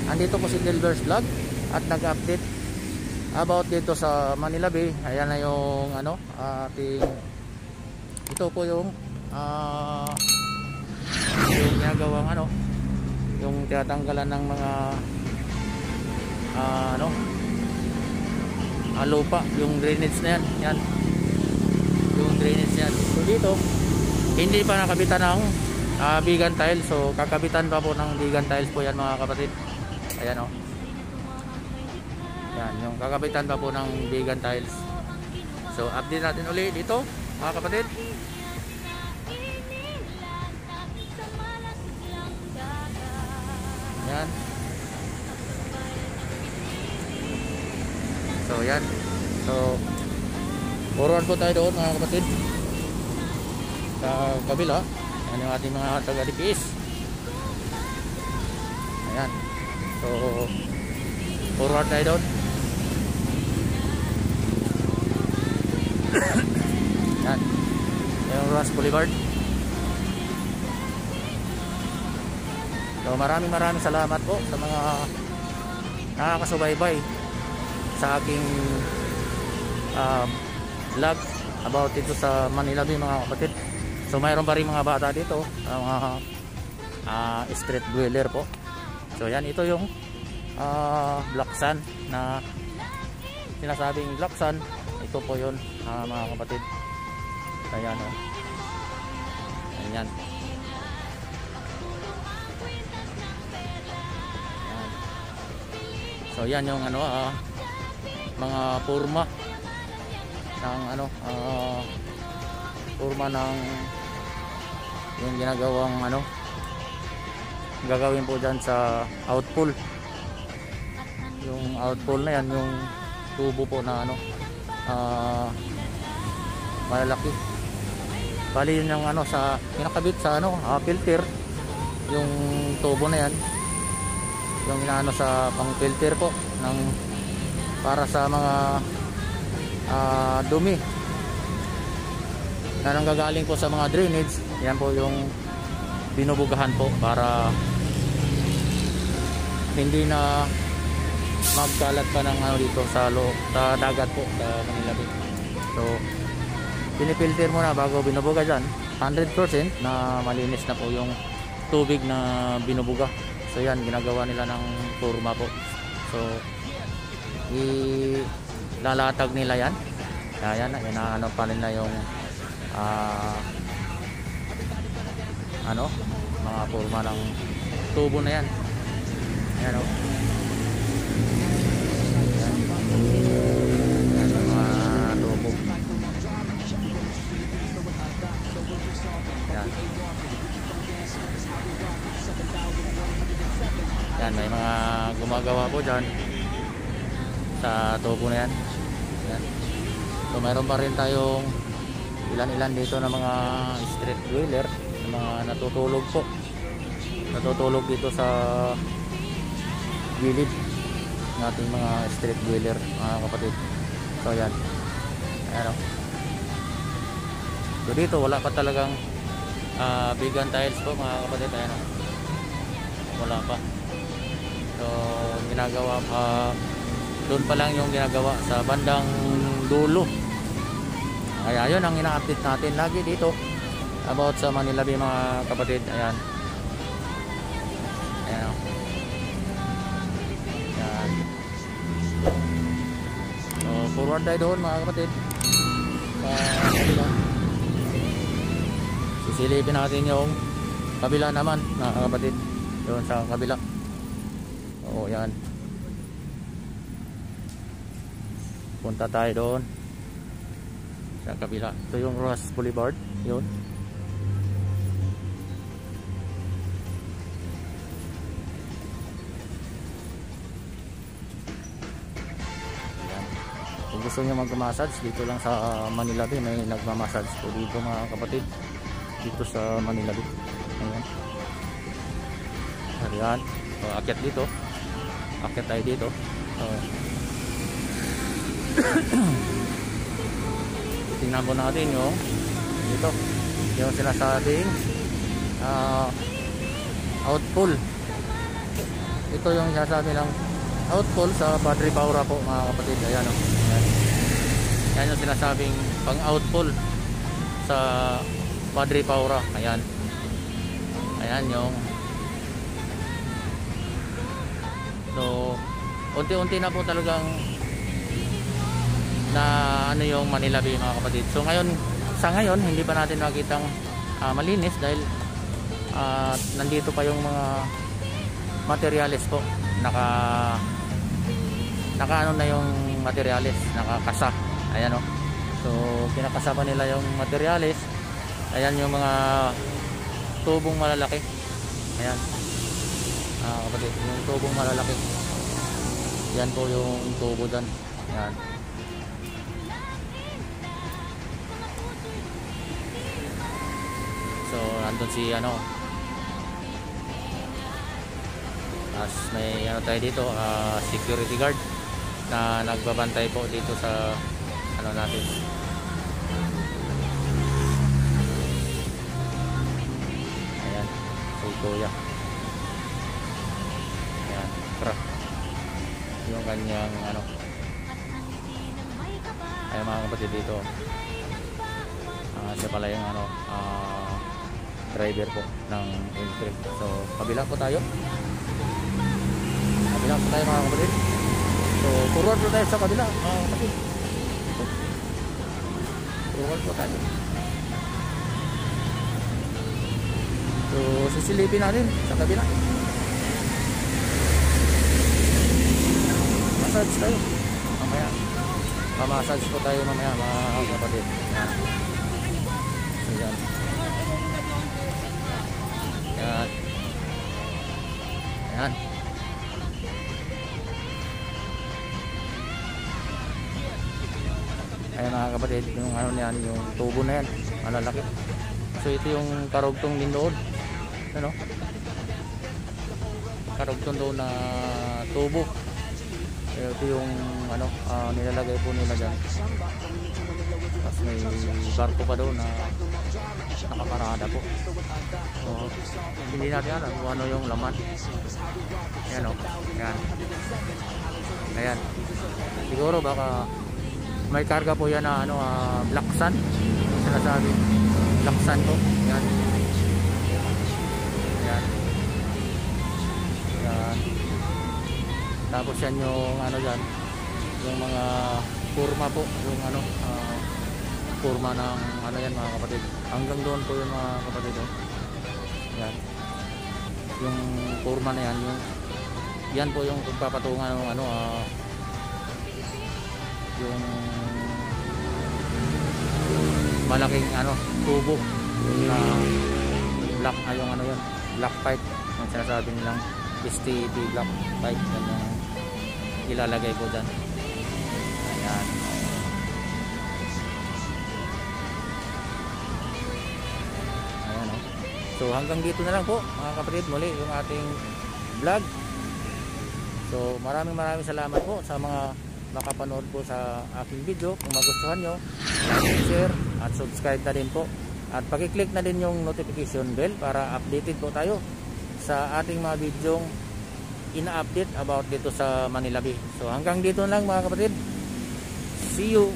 andito po si Delvers Vlog at nag-update about dito sa Manila Bay. Ayan na yung ano, ating ito po yung ginagawang ano, yung tinatanggalan ng mga lupa, yung drainage na yan. Yan yung drainage yan. So dito hindi pa nakabitan ng vegan tiles, so kakabitan pa po ng vegan tiles po yan mga kapatid. Ayan o, yan yung kakabitan pa po ng vegan tiles. So update natin ulit dito mga kapatid. Yan. So yan. So forward po tayo doon mga kapatid sa kabila. Yan yung ating mga taga-DPS. Ayan. So forward tayo doon. Yan yung Ross Boulevard. So maraming salamat po sa mga nakakasubaybay sa aking vlog about dito sa Manila Bay mga kapatid. So mayroon pa rin mga bata dito, mga street dweller po. So yan, ito yung black sand na sinasabing black sand. Ito po yun mga kapatid. Ayan o. Ayan. So yan yung ano, mga forma ng ano, forma ng yung ginagawang ano, gagawin po dyan sa outpool. Yung outpool na yan, yung tubo po na ano, malalaki. Bali yun yung ano, sa kinakabit sa ano, filter, yung tubo na yan, yung inaano sa pang filter po ng para sa mga dumi na nanggagaling po sa mga drainage. Yan po yung binubugahan po para hindi na magkalat pa ng ano dito sa dagat po sa Manila Bay. So pinipilter muna bago binubuga dyan, 100% na malinis na po yung tubig na binubuga. So yan, ginagawa nila ng forma po. So ilalatag nila yan. Ayan, inaano pa nila yung ano, mga forma ng tubo na yan. Ayan o. Ayan. Ayan, mga tubo. Ayan. Yan, may mga gumagawa po dyan sa tubo na yan. Yan. So mayroon pa rin tayong ilan-ilan dito na mga street dweller, na mga natutulog po. Natutulog dito sa gilid ng ating mga street dweller mga kapatid. So yan. Ayan o. So dito wala pa talagang vegan tiles po mga kapatid. Ayan o. Wala pa. So ginagawa doon pa lang yung ginagawa sa bandang dulo. Kaya yun ang ina-update natin lagi dito about sa Manila Bay mga kapatid. Ayan. Ayan. Ayan. So forward tayo doon mga kapatid. Kabila. Sisilipin natin yung kabila naman mga kapatid. Doon sa kabila. Oo, yan. Punta tayo doon sa kabila. Ito yung Ross Boulevard. Yun. Ayan. Kung gusto nyo mag-massage dito lang sa Manila Bay, may nagmamassage po dito mga kapatid. Dito sa Manila Bay. Ayan. Ayan. So, akyat dito. Akyat tayo dito. Tingnan po natin yung dito. Yung sinasabing outpool. ito yung sinasabi ng outfall sa Padre Paura po mga kapatid. Ayan o. Ayan. Yan yung sinasabing pang outfall sa Padre Paura. Ayan. Ayan yung. So unti-unti na po talagang na ano yung Manila Bay mga kapatid. So ngayon, sa ngayon hindi pa natin makitang malinis dahil nandito pa yung mga materials po. Naka ano na yung materials, nakakasa. Ayan o. So kinakasa pa nila yung materials. Ayan yung mga tubong malalaki. Ayan. Kapatid, yung tubong malalaki. Yan po yung tubo dyan. Ayan. So nandun si ano. As may ano tayo dito, security guard na nagbabantay po dito sa ano natin. Ayan, so kuya. Ayan, yung kanyang ano. Ayan mga kapatid dito. Siya pala yung ano, driver po ng entry. So kabila po tayo. Kabila po tayo mga kapatid. So forward po tayo sa kabila mga kapatid. Forward po tayo. So sisilipin natin sa kabila. Massage tayo mamaya. Massage po tayo mamaya mga kapatid. Ayan. Ayan. Ayan. Ayan mga kapatid, yung ano niyan, yung tubo na yan, malalaki. So ito yung karugtong din doon. Ano? Karugtong doon na tubo. Ito yung ano, nilalagay po nila dyan. Tapos may barko pa doon na nakaparada po. So hindi natin alam kung ano yung laman. Ayan o. Ayan. Ayan. Siguro baka may karga po yan na ano, black sand. Sinasabi black sand po. Ayan. Ayan. Ayan. Tapos yan yung ano dyan, yung mga kurma po, yung ano, kurma ng ano yan mga kapatid. Hanggang doon po yung mga kapatid. Yan. Yung kurma na yan, yung yan po yung pagpapatungan ng ano, yung malaking ano, tubo na black, yung ano yun, black pipe, yung sinasabi nilang STP black pipe, yan yung ilalagay po dyan. Ayan. Ayan o. So hanggang dito na lang po mga kapatid, muli yung ating vlog. So maraming salamat po sa mga makapanood po sa aking video. Kung magustuhan nyo, like, share at subscribe na din po. At pakiclick na din yung notification bell para updated po tayo sa ating mga videong ina-update about dito sa Manila Bay. So hanggang dito lang mga kapatid. See you.